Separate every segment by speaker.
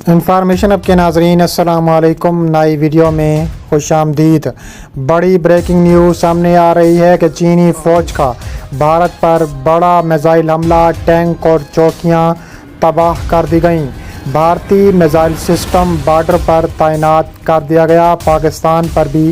Speaker 1: Information اب کے ناظرین السلام علیکم، نئی ویڈیو میں خوش آمدید۔ بڑی بریکنگ نیوز سامنے آ رہی ہے کہ چینی فوج کا بھارت پر بڑا میزائل حملہ، ٹینک اور چوکیاں تباہ کر دی گئیں۔ بھارتی میزائل سسٹم بارڈر پر تعینات کر دیا گیا، پاکستان پر بھی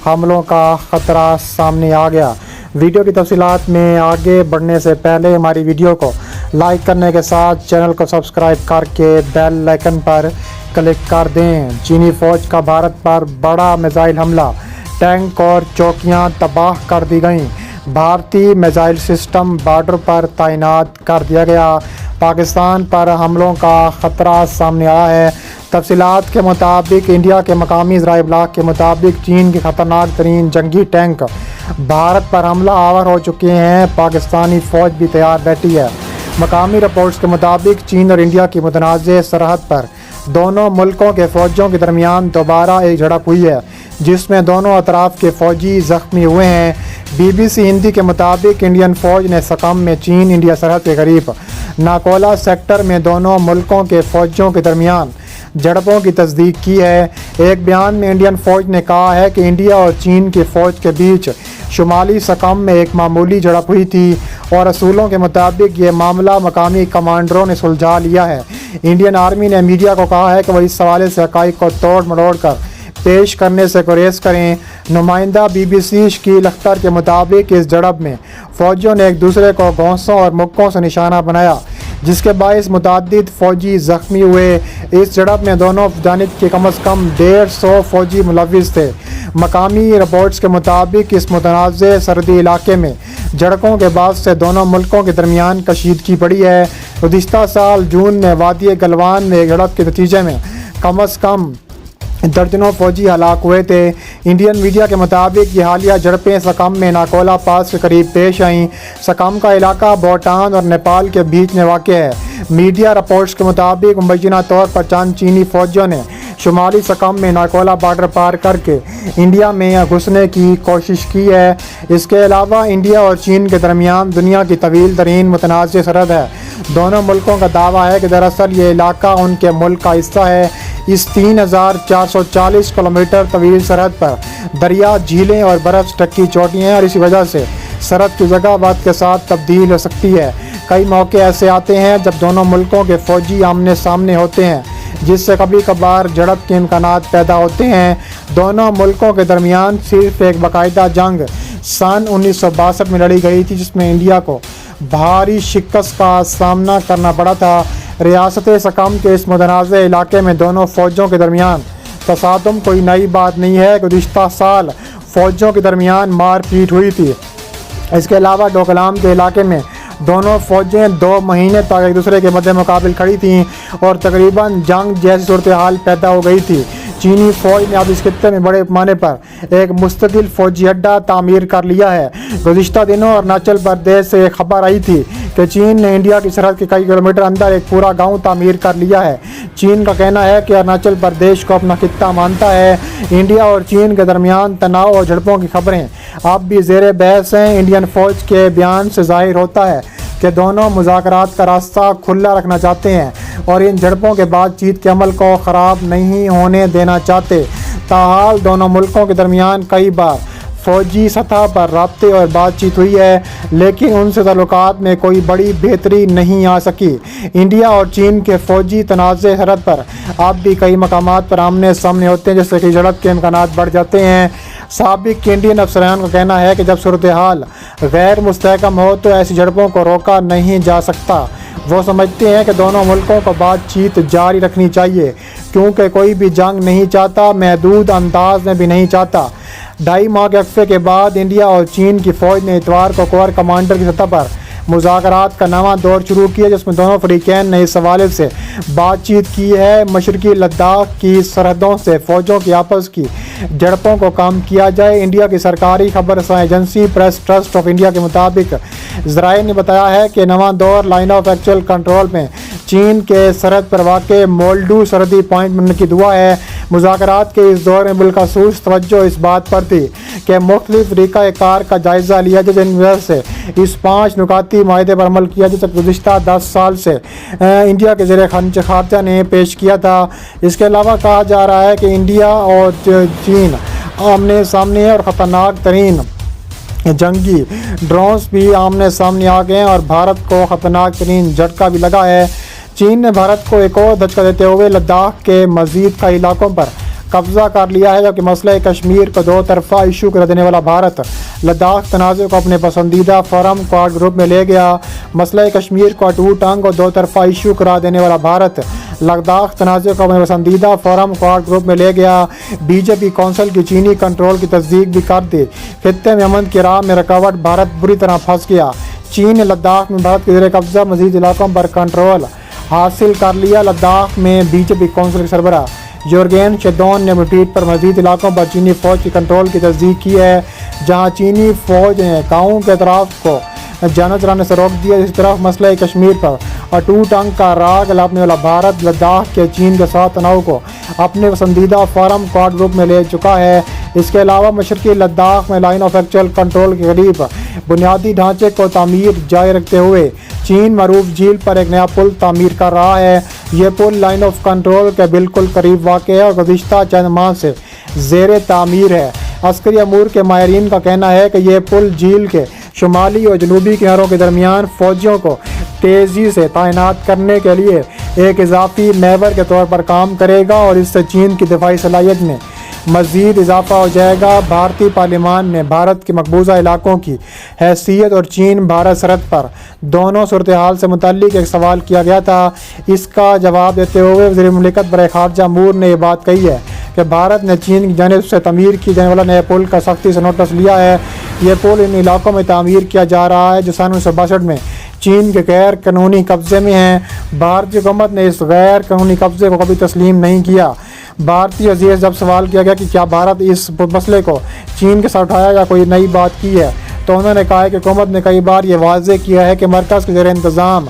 Speaker 1: حملوں کا خطرہ سامنے آ گیا۔ ویڈیو کی تفصیلات میں آگے بڑھنے سے پہلے ہماری ویڈیو کو لائک کرنے کے ساتھ چینل کو سبسکرائب کر کے بیل آئیکن پر کلک کر دیں۔ چینی فوج کا بھارت پر بڑا میزائل حملہ، ٹینک اور چوکیاں تباہ کر دی گئیں۔ بھارتی میزائل سسٹم بارڈر پر تعینات کر دیا گیا، پاکستان پر حملوں کا خطرہ سامنے آیا ہے۔ تفصیلات کے مطابق انڈیا کے مقامی ذرائع ابلاغ کے مطابق چین کے خطرناک ترین جنگی ٹینک بھارت پر حملہ آور ہو چکے ہیں، پاکستانی فوج بھی تیار بیٹھی ہے۔ مقامی رپورٹس کے مطابق چین اور انڈیا کی متنازع سرحد پر دونوں ملکوں کے فوجوں کے درمیان دوبارہ ایک جھڑپ ہوئی ہے، جس میں دونوں اطراف کے فوجی زخمی ہوئے ہیں۔ BBC ہندی کے مطابق انڈین فوج نے سکم میں چین انڈیا سرحد کے قریب ناکولا سیکٹر میں دونوں ملکوں کے فوجوں کے درمیان جھڑپوں کی تصدیق کی ہے۔ ایک بیان میں انڈین فوج نے کہا ہے کہ انڈیا اور چین کی فوج کے بیچ شمالی سکم میں ایک معمولی جھڑپ ہوئی تھی اور اصولوں کے مطابق یہ معاملہ مقامی کمانڈروں نے سلجھا لیا ہے۔ انڈین آرمی نے میڈیا کو کہا ہے کہ وہ اس حوالے سے حقائق کو توڑ مروڑ کر پیش کرنے سے گریز کریں۔ نمائندہ BBC شکیل اختر کے مطابق اس جھڑپ میں فوجیوں نے ایک دوسرے کو گھونسوں اور مکوں سے نشانہ بنایا، جس کے باعث متعدد فوجی زخمی ہوئے۔ اس جھڑپ میں دونوں جانب کے کم از کم 150 فوجی ملوث تھے۔ مقامی رپورٹس کے مطابق اس متنازع سرحدی علاقے میں جھڑپوں کے بعد سے دونوں ملکوں کے درمیان کشیدگی بڑھی ہے۔ گزشتہ سال جون میں وادی گلوان میں ایک جھڑپ کے نتیجے میں کم از کم درجنوں فوجی ہلاک ہوئے تھے۔ انڈین میڈیا کے مطابق یہ حالیہ جھڑپیں سکم میں ناکولا پاس کے قریب پیش آئیں۔ سکم کا علاقہ بھوٹان اور نیپال کے بیچ میں واقع ہے۔ میڈیا رپورٹس کے مطابق مبینہ طور پر چند چینی فوجیوں نے شمالی سکم میں ناکولا بارڈر پار کر کے انڈیا میں گھسنے کی کوشش کی ہے۔ اس کے علاوہ انڈیا اور چین کے درمیان دنیا کی طویل ترین متنازع سرحد ہے۔ دونوں ملکوں کا دعویٰ ہے کہ دراصل یہ علاقہ ان کے ملک کا حصہ ہے۔ اس 3440 کلومیٹر طویل سرحد پر دریا، جھیلیں اور برف سے ڈھکی چوٹیاں ہیں اور اسی وجہ سے سرحد کی جگہ وقت کے ساتھ تبدیل ہو سکتی ہے۔ کئی موقع ایسے آتے ہیں جب دونوں ملکوں کے فوجی آمنے سامنے ہوتے ہیں، جس سے کبھی کبھار جھڑپ کے امکانات پیدا ہوتے ہیں۔ دونوں ملکوں کے درمیان صرف ایک باقاعدہ جنگ سن 1962 میں لڑی گئی تھی، جس میں انڈیا کو بھاری شکست کا سامنا کرنا پڑا تھا۔ ریاست سکم کے اس متنازع علاقے میں دونوں فوجوں کے درمیان تصادم کوئی نئی بات نہیں ہے۔ گزشتہ سال فوجوں کے درمیان مار پیٹ ہوئی تھی۔ اس کے علاوہ ڈوکلام کے علاقے میں دونوں فوجیں 2 مہینے تک ایک دوسرے کے مد مقابل کھڑی تھیں اور تقریباً جنگ جیسی صورتحال پیدا ہو گئی تھی۔ چینی فوج نے اب اس خطے میں بڑے پیمانے پر ایک مستقل فوجی اڈہ تعمیر کر لیا ہے۔ گزشتہ دنوں اروناچل پردیش سے ایک خبر آئی تھی کہ چین نے انڈیا کی سرحد کے کئی کلومیٹر اندر ایک پورا گاؤں تعمیر کر لیا ہے۔ چین کا کہنا ہے کہ اروناچل پردیش کو اپنا خطہ مانتا ہے۔ انڈیا اور چین کے درمیان تناؤ اور جھڑپوں کی خبریں اب بھی زیر بحث ہیں۔ انڈین فوج کے بیان سے ظاہر ہوتا ہے کہ دونوں مذاکرات کا راستہ کھلا رکھنا چاہتے ہیں اور ان جھڑپوں کے بات چیت کے عمل کو خراب نہیں ہونے دینا چاہتے۔ تاحال دونوں ملکوں کے درمیان کئی بار فوجی سطح پر رابطے اور بات چیت ہوئی ہے، لیکن ان سے تعلقات میں کوئی بڑی بہتری نہیں آ سکی۔ انڈیا اور چین کے فوجی تنازع سرحد پر اب بھی کئی مقامات پر آمنے سامنے ہوتے ہیں، جس سے کہ جھڑپ کے امکانات بڑھ جاتے ہیں۔ سابق انڈین افسران کا کہنا ہے کہ جب صورتحال غیر مستحکم ہو تو ایسی جھڑپوں کو روکا نہیں جا سکتا۔ وہ سمجھتے ہیں کہ دونوں ملکوں کو بات چیت جاری رکھنی چاہیے، کیونکہ کوئی بھی جنگ نہیں چاہتا، محدود انداز میں بھی نہیں چاہتا۔ 2.5 ماہ کے وقفے کے بعد انڈیا اور چین کی فوج نے اتوار کو کور کمانڈر کی سطح پر مذاکرات کا نواں دور شروع کیا، جس میں دونوں فریقین نے اس حوالے سے بات چیت کی ہے۔ مشرقی لداخ کی سرحدوں سے فوجوں کی آپس کی جھڑپوں کو کم کیا جائے۔ انڈیا کی سرکاری خبر رساں agency press trust of India کے مطابق ذرائع نے بتایا ہے کہ نواں دور لائن آف ایکچوئل کنٹرول میں چین کے سرحد پر واقع مولڈو سرحدی پوائنٹ بننے کی دعا ہے۔ مذاکرات کے اس دور میں بالخصوص توجہ اس بات پر تھی کہ مختلف طریقہ کار کا جائزہ لیا جائے جن وجہ سے اس 5 نکاتی معاہدے پر عمل کیا جا سکے گزشتہ 10 سال سے انڈیا کے زیر خارجہ نے پیش کیا تھا۔ اس کے علاوہ کہا جا رہا ہے کہ انڈیا اور چین آمنے سامنے ہے اور خطرناک ترین جنگی ڈرونز بھی آمنے سامنے آ گئے ہیں اور بھارت کو خطرناک ترین جھٹکا بھی لگا ہے۔ چین نے بھارت کو ایک اور دھچکا دیتے ہوئے لداخ کے مزید کئی علاقوں پر قبضہ کر لیا ہے، جبکہ مسئلہ کشمیر کو 2 طرفہ ایشو قرار دینے والا بھارت لداخ تنازع کو اپنے پسندیدہ فورم کوارڈ گروپ میں لے گیا۔ مسئلہ کشمیر کو اٹوٹ انگ اور 2 طرفہ ایشو قرار دینے والا بھارت لداخ تنازع کو اپنے پسندیدہ فورم کوارڈ گروپ میں لے گیا۔ بی جے پی کونسل کی چینی کنٹرول کی تصدیق بھی کر دی۔ خطے میں امن کی راہ میں رکاوٹ، بھارت بری طرح پھنس گیا۔ چین نے لداخ میں بھارت کے زیر قبضہ مزید علاقوں پر کنٹرول حاصل کر لیا۔ لداخ میں بی جے پی کونسل کے سربراہ یورگین شیدون نے اپنے ٹویٹ پر مزید علاقوں پر چینی فوج کی کنٹرول کی تصدیق کی ہے، جہاں چینی فوج نے گاؤں کے اطراف کو جانا چلانے سے روک دیا۔ اس طرف مسئلہ کشمیر پر اٹوٹ انگ کا راگ لاپنے والا بھارت لداخ کے چین کے ساتھ تناؤ کو اپنے پسندیدہ فورم کوارڈ گروپ میں لے چکا ہے۔ اس کے علاوہ مشرقی لداخ میں لائن آف ایکچوئل کنٹرول کے قریب بنیادی ڈھانچے کو تعمیر جاری رکھتے ہوئے چین معروف جھیل پر ایک نیا پل تعمیر کر رہا ہے۔ یہ پل لائن آف کنٹرول کے بالکل قریب واقع ہے اور گزشتہ چند ماہ سے زیر تعمیر ہے۔ عسکری امور کے ماہرین کا کہنا ہے کہ یہ پل جھیل کے شمالی اور جنوبی کناروں کے درمیان فوجیوں کو تیزی سے تعینات کرنے کے لیے ایک اضافی محور کے طور پر کام کرے گا اور اس سے چین کی دفاعی صلاحیت میں مزید اضافہ ہو جائے گا۔ بھارتی پارلیمان میں بھارت کے مقبوضہ علاقوں کی حیثیت اور چین بھارت سرحد پر دونوں صورتحال سے متعلق ایک سوال کیا گیا تھا۔ اس کا جواب دیتے ہوئے وزیر مملکت برائے خارجہ امور نے یہ بات کہی ہے کہ بھارت نے چین کی جانب سے تعمیر کی جانے والا نئے پل کا سختی سے نوٹس لیا ہے۔ یہ پل ان علاقوں میں تعمیر کیا جا رہا ہے جو سن 1962 میں چین کے غیر قانونی قبضے میں ہیں۔ بھارتی حکومت نے اس غیر قانونی قبضے کو کبھی تسلیم نہیں کیا۔ بھارتی وزیر سے جب سوال کیا گیا کہ کیا بھارت اس مسئلے کو چین کے ساتھ اٹھایا یا کوئی نئی بات کی ہے، تو انہوں نے کہا کہ حکومت نے کئی بار یہ واضح کیا ہے کہ مرکز کے زیر انتظام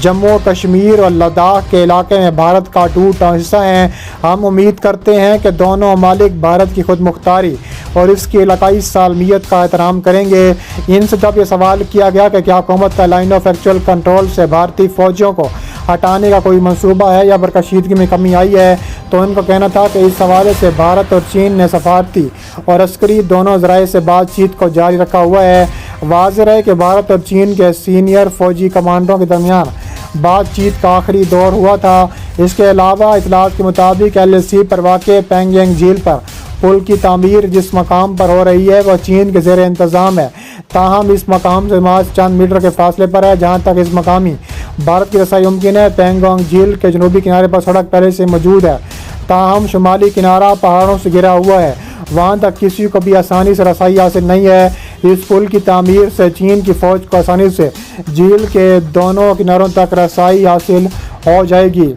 Speaker 1: جموں کشمیر اور لداخ کے علاقے میں بھارت کا اٹوٹ حصہ ہیں۔ ہم امید کرتے ہیں کہ دونوں ممالک بھارت کی خود مختاری اور اس کی علاقائی سالمیت کا احترام کریں گے۔ ان سے جب یہ سوال کیا گیا کہ کیا حکومت کا لائن آف ایکچوئل کنٹرول سے بھارتی فوجیوں کو ہٹانے کا کوئی منصوبہ ہے یا برکشیدگی میں کمی آئی ہے، تو ان کا کہنا تھا کہ اس حوالے سے بھارت اور چین نے سفارتی اور عسکری دونوں ذرائع سے بات چیت کو جاری رکھا ہوا ہے۔ واضح ہے کہ بھارت اور چین کے سینئر فوجی کمانڈروں کے درمیان بات چیت کا آخری دور ہوا تھا۔ اس کے علاوہ اطلاعات کے مطابق LAC پر واقع پینگینگ جھیل پر پل کی تعمیر جس مقام پر ہو رہی ہے وہ چین کے زیر انتظام ہے، تاہم اس مقام سے محض چند میٹر کے فاصلے پر ہے جہاں تک اس مقامی بھارت کی رسائی ممکن ہے۔ پینگونگ جھیل کے جنوبی کنارے پر سڑک پہلے سے موجود ہے، تاہم شمالی کنارہ پہاڑوں سے گھرا ہوا ہے، وہاں تک کسی کو بھی آسانی سے رسائی حاصل نہیں ہے۔ اس پل کی تعمیر سے چین کی فوج کو آسانی سے جھیل کے دونوں کناروں تک رسائی حاصل ہو جائے گی۔